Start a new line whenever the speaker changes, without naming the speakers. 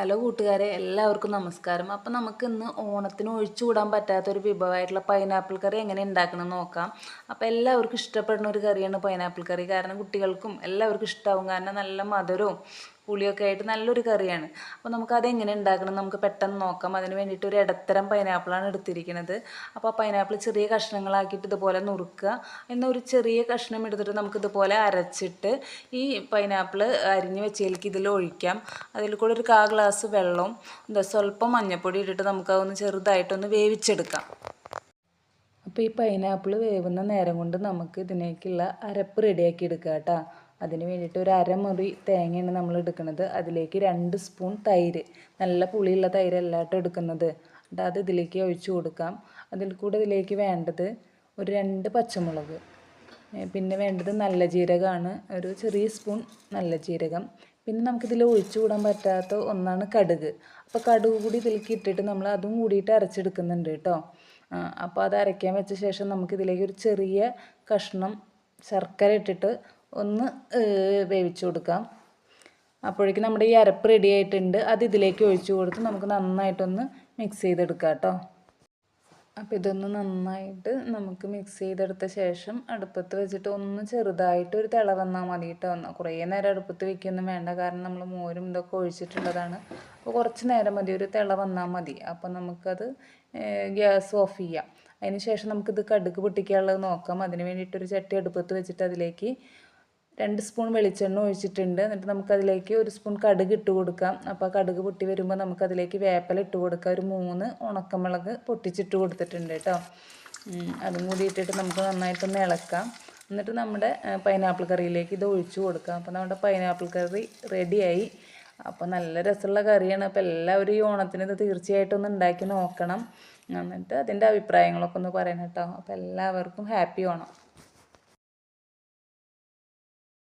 Hello കൂട്ടുകാരെ, എല്ലാവർക്കും നമസ്കാരം. അപ്പം നമുക്ക് ഇന്ന് ഓണത്തിന് ഒഴിച്ചുകൂടാൻ പറ്റാത്തൊരു വിഭവമായിട്ടുള്ള പൈനാപ്പിൾ കറി എങ്ങനെ ഉണ്ടാക്കണം എന്ന് നോക്കാം. അപ്പോൾ എല്ലാവർക്കും ഇഷ്ടപ്പെടുന്ന ഒരു കറിയാണ് പൈനാപ്പിൾ കറി. കാരണം കുട്ടികൾക്കും എല്ലാവർക്കും ഇഷ്ടമാവും. കാരണം നല്ല മധുരവും പുളിയൊക്കെ ആയിട്ട് നല്ലൊരു കറിയാണ്. അപ്പോൾ നമുക്കതെങ്ങനെ ഉണ്ടാക്കണം നമുക്ക് പെട്ടെന്ന് നോക്കാം. അതിന് വേണ്ടിയിട്ട് ഒരു ഇടത്തരം പൈനാപ്പിളാണ് എടുത്തിരിക്കുന്നത്. അപ്പോൾ ആ പൈനാപ്പിൾ ചെറിയ കഷ്ണങ്ങളാക്കിയിട്ട് ഇതുപോലെ നുറുക്കുക. എന്നാൽ ഒരു ചെറിയ കഷ്ണം എടുത്തിട്ട് നമുക്കിതുപോലെ അരച്ചിട്ട് ഈ പൈനാപ്പിൾ അരിഞ്ഞ് വെച്ചതിലേക്ക് ഇതിൽ ഒഴിക്കാം. അതിൽ കൂടെ ഒരു 1/4 ഗ്ലാസ് വെള്ളവും സ്വല്പം മഞ്ഞൾപ്പൊടി ഇട്ടിട്ട് നമുക്കതൊന്ന് ചെറുതായിട്ടൊന്ന് വേവിച്ചെടുക്കാം. അപ്പോൾ ഈ പൈനാപ്പിൾ വേവുന്ന നേരം കൊണ്ട് നമുക്ക് ഇതിലേക്കുള്ള അരപ്പ് റെഡിയാക്കി എടുക്കുക കേട്ടോ. അതിന് വേണ്ടിയിട്ട് ഒരു അരമുറി തേങ്ങയാണ് നമ്മൾ എടുക്കുന്നത്. അതിലേക്ക് 2 സ്പൂൺ തൈര്, നല്ല പുളിയുള്ള തൈര് എല്ലായിട്ടും എടുക്കുന്നത്. എന്നിട്ട് അത് ഇതിലേക്ക് ഒഴിച്ചു കൊടുക്കാം. അതിൽ കൂടെ ഇതിലേക്ക് വേണ്ടത് ഒരു 2 പച്ചമുളക്, പിന്നെ വേണ്ടത് നല്ല ജീരകമാണ്, ഒരു ചെറിയ സ്പൂൺ നല്ല ജീരകം. പിന്നെ നമുക്കിതിൽ ഒഴിച്ചു കൂടാൻ പറ്റാത്ത ഒന്നാണ് കടുക്. അപ്പോൾ കടുക് കൂടി ഇതിലേക്ക് ഇട്ടിട്ട് നമ്മൾ അതും കൂടിയിട്ട് അരച്ചെടുക്കുന്നുണ്ട് കേട്ടോ. അപ്പോൾ അത് അരയ്ക്കാൻ വെച്ച ശേഷം നമുക്കിതിലേക്ക് ഒരു ചെറിയ കഷ്ണം ശർക്കര ഇട്ടിട്ട് ഒന്ന് വേവിച്ചു കൊടുക്കാം. അപ്പോഴേക്കും നമ്മുടെ ഈ അരപ്പ് റെഡി ആയിട്ടുണ്ട്. അത് ഇതിലേക്ക് ഒഴിച്ചു കൊടുത്ത് നമുക്ക് നന്നായിട്ടൊന്ന് മിക്സ് ചെയ്തെടുക്കാം കേട്ടോ. അപ്പോൾ ഇതൊന്ന് നന്നായിട്ട് നമുക്ക് മിക്സ് ചെയ്തെടുത്ത ശേഷം അടുപ്പത്ത് വെച്ചിട്ട് ഒന്ന് ചെറുതായിട്ട് ഒരു തിള വന്നാൽ മതി കേട്ടോ. കുറേ നേരം അടുപ്പത്ത് വെക്കൊന്നും വേണ്ട, കാരണം നമ്മൾ മോരും ഇതൊക്കെ ഒഴിച്ചിട്ടുള്ളതാണ്. അപ്പോൾ കുറച്ച് നേരം മതി, ഒരു തിള വന്നാൽ മതി. അപ്പോൾ നമുക്കത് ഗ്യാസ് ഓഫ് ചെയ്യാം. അതിന് ശേഷം നമുക്കിത് കടുക് പൊട്ടിക്കാനുള്ളത് നോക്കാം. അതിന് വേണ്ടിയിട്ടൊരു ചട്ടി അടുപ്പത്ത് വെച്ചിട്ട് അതിലേക്ക് 2 സ്പൂൺ വെളിച്ചെണ്ണ ഒഴിച്ചിട്ടുണ്ട്. എന്നിട്ട് നമുക്കതിലേക്ക് 1 സ്പൂൺ കടുക് ഇട്ട് കൊടുക്കാം. അപ്പോൾ കടുക് പൊട്ടി വരുമ്പോൾ നമുക്കതിലേക്ക് വേപ്പില ഇട്ട് കൊടുക്കാം. ഒരു 3 ഉണക്കമുളക് പൊട്ടിച്ചിട്ട് കൊടുത്തിട്ടുണ്ട് കേട്ടോ. അതും കൂടി ഇട്ടിട്ട് നമുക്ക് നന്നായിട്ടൊന്ന് ഇളക്കാം. എന്നിട്ട് നമ്മുടെ പൈനാപ്പിൾ കറിയിലേക്ക് ഇത് ഒഴിച്ചു കൊടുക്കാം. അപ്പോൾ നമ്മുടെ പൈനാപ്പിൾ കറി റെഡിയായി. അപ്പോൾ നല്ല രസമുള്ള കറിയാണ്. അപ്പോൾ എല്ലാവരും ഈ ഓണത്തിന് ഇത് തീർച്ചയായിട്ടും ഒന്ന് ഉണ്ടാക്കി നോക്കണം. എന്നിട്ട് അതിൻ്റെ അഭിപ്രായങ്ങളൊക്കെ ഒന്ന് പറയണം കേട്ടോ. അപ്പോൾ എല്ലാവർക്കും ഹാപ്പി ഓണം.